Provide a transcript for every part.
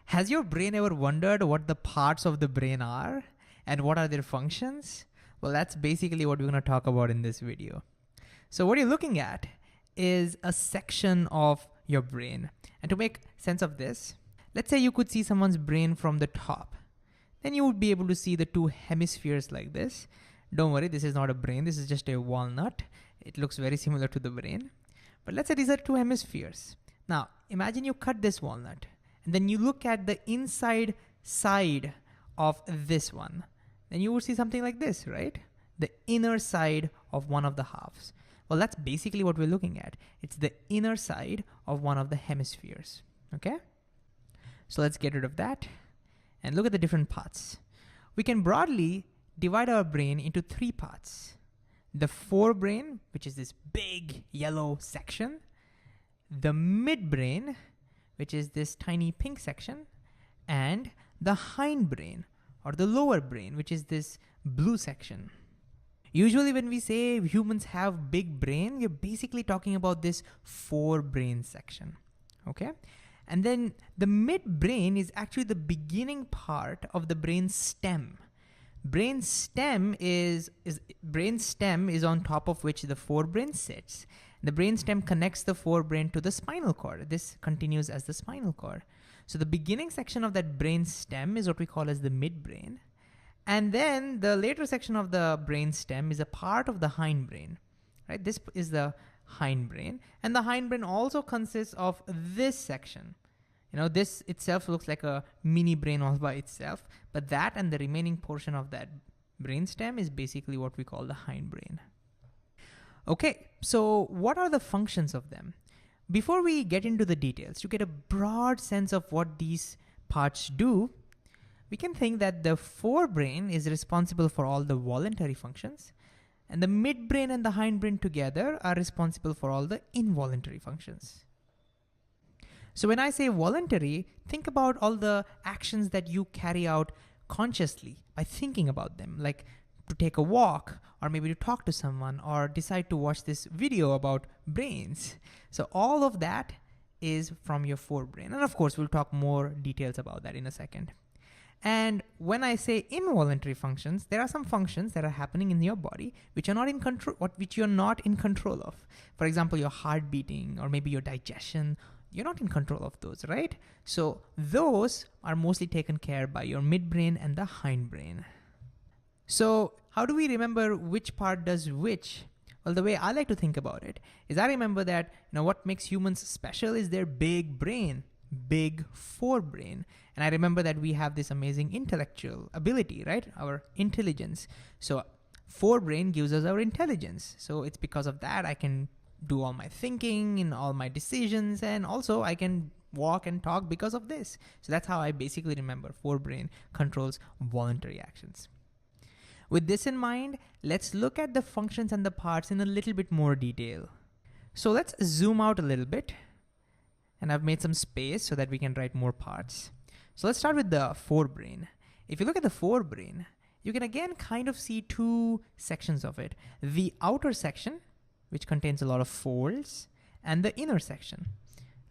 Has your brain ever wondered what the parts of the brain are and what are their functions? Well, that's basically what we're going to talk about in this video. So what you're looking at is a section of your brain. And to make sense of this, let's say you could see someone's brain from the top. Then you would be able to see the two hemispheres like this. Don't worry, this is not a brain, this is just a walnut. It looks very similar to the brain. But let's say these are two hemispheres. Now, imagine you cut this walnut, and then you look at the inside side of this one. Then you would see something like this, right? The inner side of one of the halves. Well, that's basically what we're looking at. It's the inner side of one of the hemispheres, okay? So let's get rid of that and look at the different parts. We can broadly divide our brain into three parts. The forebrain, which is this big yellow section. The midbrain, which is this tiny pink section. And the hindbrain, or the lower brain, which is this blue section. Usually when we say humans have big brain, we're basically talking about this forebrain section, okay? And then the midbrain is actually the beginning part of the brain stem. Brain stem is on top of which the forebrain sits. The brain stem connects the forebrain to the spinal cord. This continues as the spinal cord. So the beginning section of that brain stem is what we call as the midbrain. And then the later section of the brain stem is a part of the hindbrain, right? This is the hindbrain. And the hindbrain also consists of this section. You know, this itself looks like a mini brain all by itself, but that and the remaining portion of that brainstem is basically what we call the hindbrain. Okay, so what are the functions of them? Before we get into the details, to get a broad sense of what these parts do, we can think that the forebrain is responsible for all the voluntary functions, and the midbrain and the hindbrain together are responsible for all the involuntary functions. So when I say voluntary, think about all the actions that you carry out consciously by thinking about them, like to take a walk, or maybe to talk to someone, or decide to watch this video about brains. So all of that is from your forebrain. And of course, we'll talk more details about that in a second. And when I say involuntary functions, there are some functions that are happening in your body which are not in control, which you're not in control of. For example, your heart beating, or maybe your digestion. You're not in control of those, right? So those are mostly taken care by your midbrain and the hindbrain. So how do we remember which part does which? Well, the way I like to think about it is I remember that what makes humans special is their big brain, big forebrain. And I remember that we have this amazing intellectual ability, right? Our intelligence. So forebrain gives us our intelligence. So it's because of that I can do all my thinking and all my decisions, and also I can walk and talk because of this. So that's how I basically remember forebrain controls voluntary actions. With this in mind, let's look at the functions and the parts in a little bit more detail. So let's zoom out a little bit, and I've made some space so that we can write more parts. So let's start with the forebrain. If you look at the forebrain, you can again kind of see two sections of it. The outer section, which contains a lot of folds, and the inner section.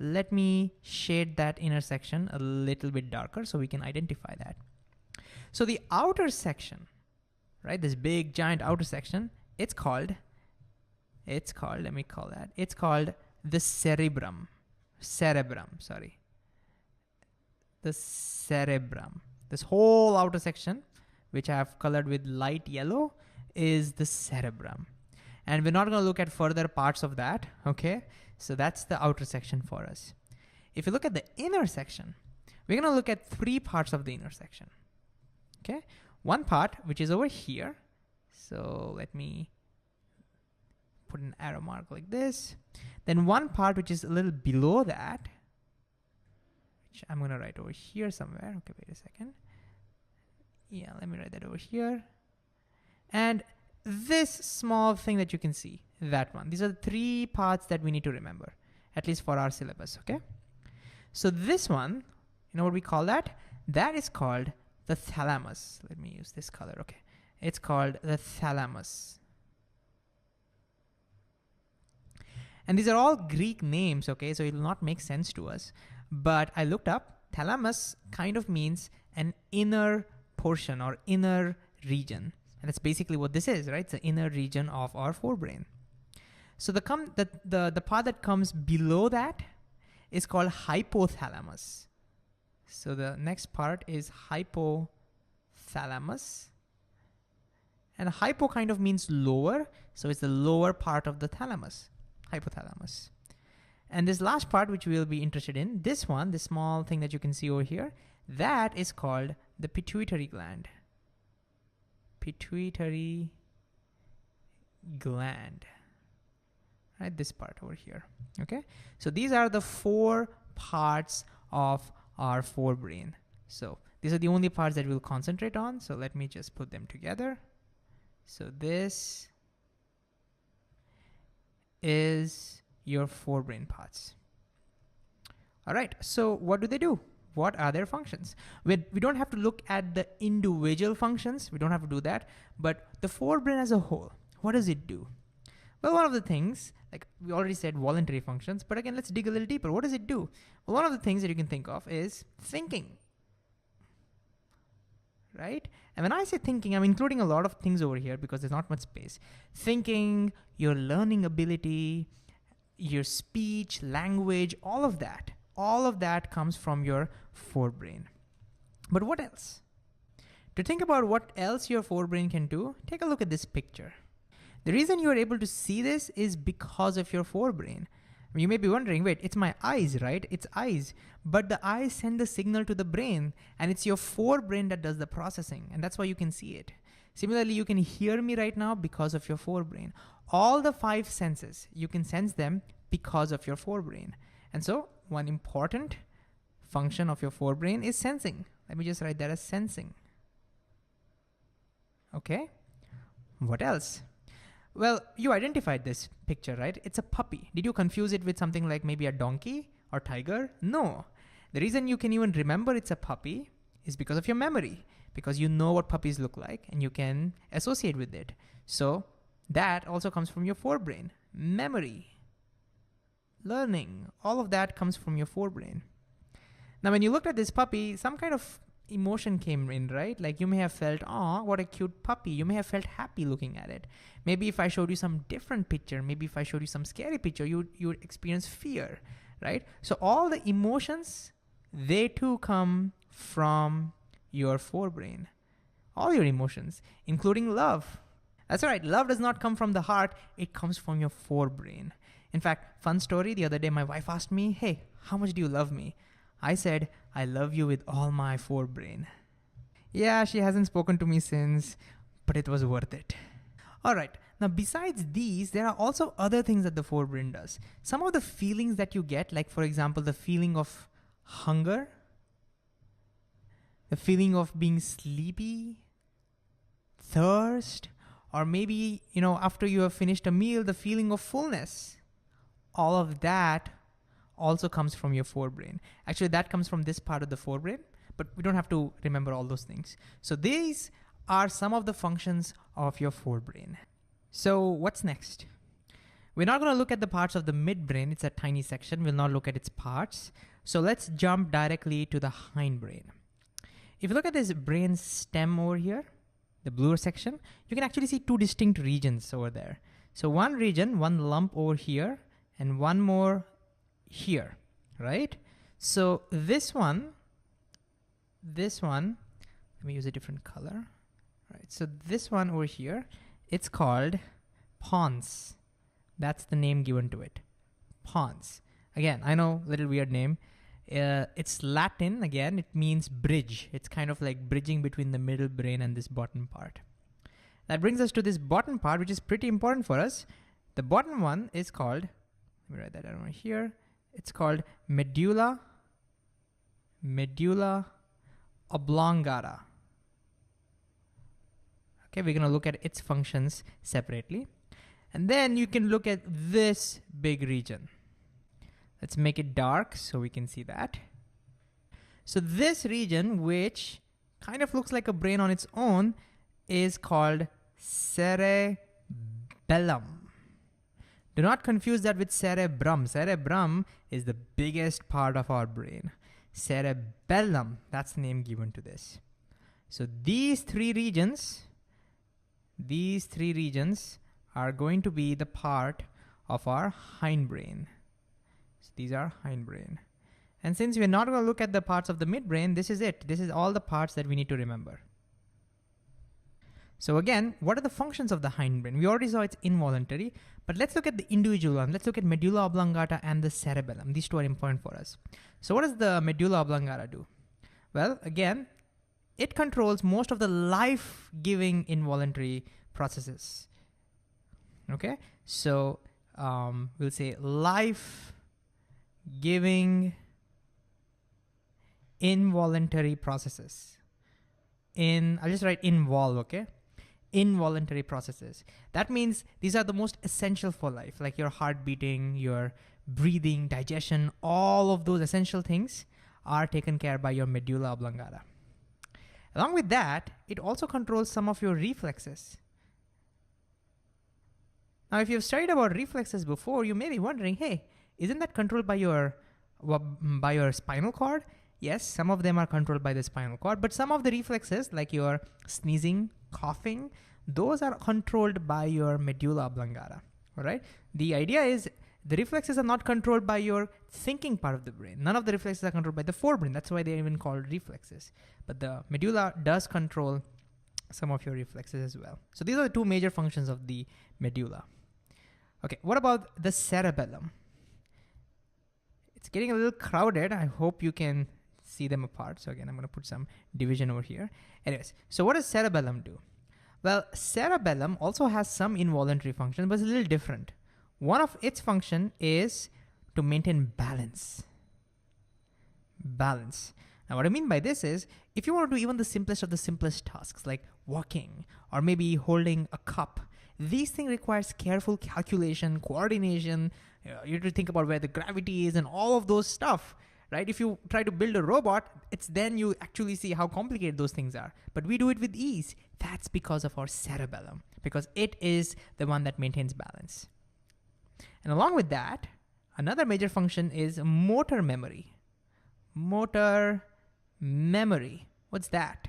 Let me shade that inner section a little bit darker so we can identify that. So the outer section, right, this big giant outer section, it's called the cerebrum. The cerebrum. This whole outer section, which I have colored with light yellow, is the cerebrum. And we're not going to look at further parts of that, okay? So that's the outer section for us. If you look at the inner section, we're going to look at three parts of the inner section, okay? One part, which is over here. So let me put an arrow mark like this. Then one part, which is a little below that, which I'm going to write over here somewhere. Okay, wait a second. Yeah, let me write that over here. And this small thing that you can see, that one. These are the three parts that we need to remember, at least for our syllabus, okay? So this one, you know what we call that? That is called the thalamus. Let me use this color, okay. It's called the thalamus. And these are all Greek names, okay? So it will not make sense to us. But I looked up thalamus kind of means an inner portion or inner region. And that's basically what this is, right? It's the inner region of our forebrain. So the part that comes below that is called hypothalamus. So the next part is hypothalamus. And hypo kind of means lower, so it's the lower part of the thalamus, hypothalamus. And this last part, which we'll be interested in, this one, this small thing that you can see over here, that is called the pituitary gland. Pituitary gland, right? This part over here, okay? So these are the 4 parts of our forebrain. So these are the only parts that we'll concentrate on. So let me just put them together. So this is your forebrain parts. All right, so what do they do? What are their functions? We don't have to look at the individual functions. We don't have to do that. But the forebrain as a whole, what does it do? Well, one of the things, like we already said, voluntary functions. But again, let's dig a little deeper. What does it do? Well, one of the things that you can think of is thinking, right? And when I say thinking, I'm including a lot of things over here because there's not much space. Thinking, your learning ability, your speech, language, all of that comes from your forebrain. But what else? To think about what else your forebrain can do, take a look at this picture. The reason you are able to see this is because of your forebrain. You may be wondering, wait, it's my eyes, right? It's eyes. But the eyes send the signal to the brain, and it's your forebrain that does the processing, and that's why you can see it. Similarly, you can hear me right now because of your forebrain. All the 5 senses, you can sense them because of your forebrain. And so one important function of your forebrain is sensing. Let me just write that as sensing. Okay, what else? Well, you identified this picture, right? It's a puppy. Did you confuse it with something like maybe a donkey or tiger? No. The reason you can even remember it's a puppy is because of your memory, because you know what puppies look like and you can associate with it. So that also comes from your forebrain. Memory, learning, all of that comes from your forebrain. Now, when you looked at this puppy, some kind of emotion came in, right? Like you may have felt, oh, what a cute puppy. You may have felt happy looking at it. Maybe if I showed you some different picture, maybe if I showed you some scary picture, you would experience fear, right? So all the emotions, they too come from your forebrain. All your emotions, including love. That's right, love does not come from the heart, it comes from your forebrain. In fact, fun story, the other day my wife asked me, hey, how much do you love me? I said, I love you with all my forebrain. Yeah, she hasn't spoken to me since, but it was worth it. All right, now besides these, there are also other things that the forebrain does. Some of the feelings that you get, like for example, the feeling of hunger, the feeling of being sleepy, thirst, or maybe, after you have finished a meal, the feeling of fullness. All of that also comes from your forebrain. Actually, that comes from this part of the forebrain, but we don't have to remember all those things. So these are some of the functions of your forebrain. So what's next? We're not going to look at the parts of the midbrain. It's a tiny section. We'll not look at its parts. So let's jump directly to the hindbrain. If you look at this brain stem over here, the bluer section, you can actually see 2 distinct regions over there. So one region, one lump over here, and one more here, right? So this one, let me use a different color. All right, so this one over here, it's called pons. That's the name given to it, pons. Again, I know, little weird name. It's Latin, again, it means bridge. It's kind of like bridging between the middle brain and this bottom part. That brings us to this bottom part, which is pretty important for us. The bottom one is called, let me write that down over here. It's called medulla oblongata. Okay, we're gonna look at its functions separately. And then you can look at this big region. Let's make it dark so we can see that. So this region, which kind of looks like a brain on its own, is called cerebellum. Do not confuse that with cerebrum. Cerebrum is the biggest part of our brain. cerebellum. That's the name given to this. So these three regions are going to be the part of our hindbrain. So these are hindbrain. And since we're not going to look at the parts of the midbrain, this is it. This is all the parts that we need to remember. So again, what are the functions of the hindbrain? We already saw it's involuntary, but let's look at the individual one. Let's look at medulla oblongata and the cerebellum. These two are important for us. So what does the medulla oblongata do? Well, again, it controls most of the life-giving involuntary processes. Okay, so we'll say life-giving involuntary processes. I'll just write involve, okay? Involuntary processes. That means these are the most essential for life, like your heart beating, your breathing, digestion, all of those essential things are taken care by your medulla oblongata. Along with that, it also controls some of your reflexes. Now, if you've studied about reflexes before, you may be wondering, hey, isn't that controlled by your spinal cord? Yes, some of them are controlled by the spinal cord, but some of the reflexes, like your sneezing, coughing, those are controlled by your medulla oblongata, all right? The idea is the reflexes are not controlled by your thinking part of the brain. None of the reflexes are controlled by the forebrain. That's why they're even called reflexes. But the medulla does control some of your reflexes as well. So these are the two major functions of the medulla. Okay, what about the cerebellum? It's getting a little crowded. I hope you can see them apart. So again, I'm gonna put some division over here. Anyways, so what does cerebellum do? Well, cerebellum also has some involuntary function, but it's a little different. One of its function is to maintain balance. Balance. Now what I mean by this is, if you want to do even the simplest of the simplest tasks, like walking or maybe holding a cup, these things requires careful calculation, coordination. You have to think about where the gravity is and all of those stuff, right? If you try to build a robot, it's then you actually see how complicated those things are. But we do it with ease. That's because of our cerebellum, because it is the one that maintains balance. And along with that, another major function is motor memory. Motor memory. What's that?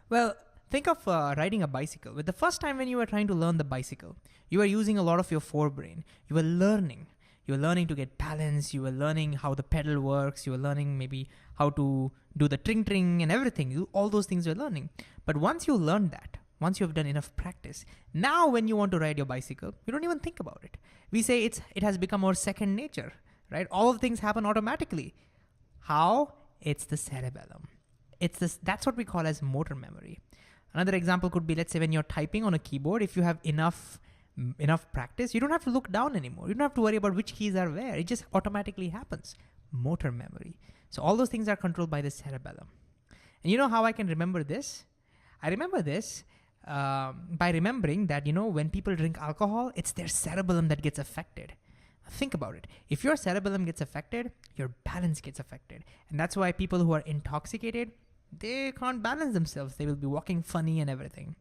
Well, think of riding a bicycle. With the first time when you were trying to learn the bicycle, you were using a lot of your forebrain. You were learning. You were learning to get balance. You were learning how the pedal works. You were learning maybe how to do the tring and everything. All those things you were learning. But once you learned that, once you've done enough practice, now when you want to ride your bicycle, you don't even think about it. We say it has become our second nature, right? All of things happen automatically. How? It's the cerebellum. That's what we call as motor memory. Another example could be, let's say when you're typing on a keyboard, if you have enough practice, you don't have to look down anymore. You don't have to worry about which keys are where. It just automatically happens. Motor memory. So all those things are controlled by the cerebellum. And you know how I can remember this? I remember this by remembering that, when people drink alcohol, it's their cerebellum that gets affected. Think about it. If your cerebellum gets affected, your balance gets affected. And that's why people who are intoxicated, they can't balance themselves. They will be walking funny and everything.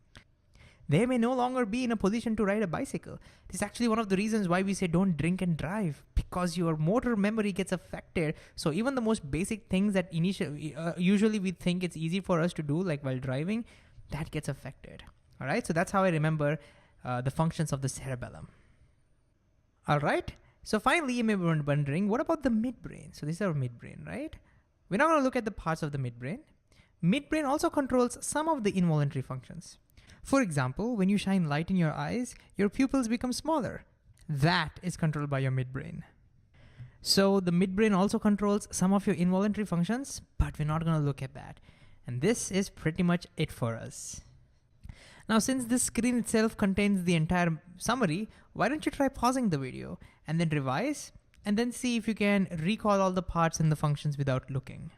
They may no longer be in a position to ride a bicycle. This is actually one of the reasons why we say don't drink and drive, because your motor memory gets affected. So even the most basic things that usually we think it's easy for us to do, like while driving, that gets affected. All right, so that's how I remember the functions of the cerebellum. All right, so finally you may be wondering, what about the midbrain? So this is our midbrain, right? We're not gonna look at the parts of the midbrain. Midbrain also controls some of the involuntary functions. For example, when you shine light in your eyes, your pupils become smaller. That is controlled by your midbrain. So the midbrain also controls some of your involuntary functions, but we're not gonna look at that. And this is pretty much it for us. Now, since this screen itself contains the entire summary, why don't you try pausing the video and then revise and then see if you can recall all the parts and the functions without looking.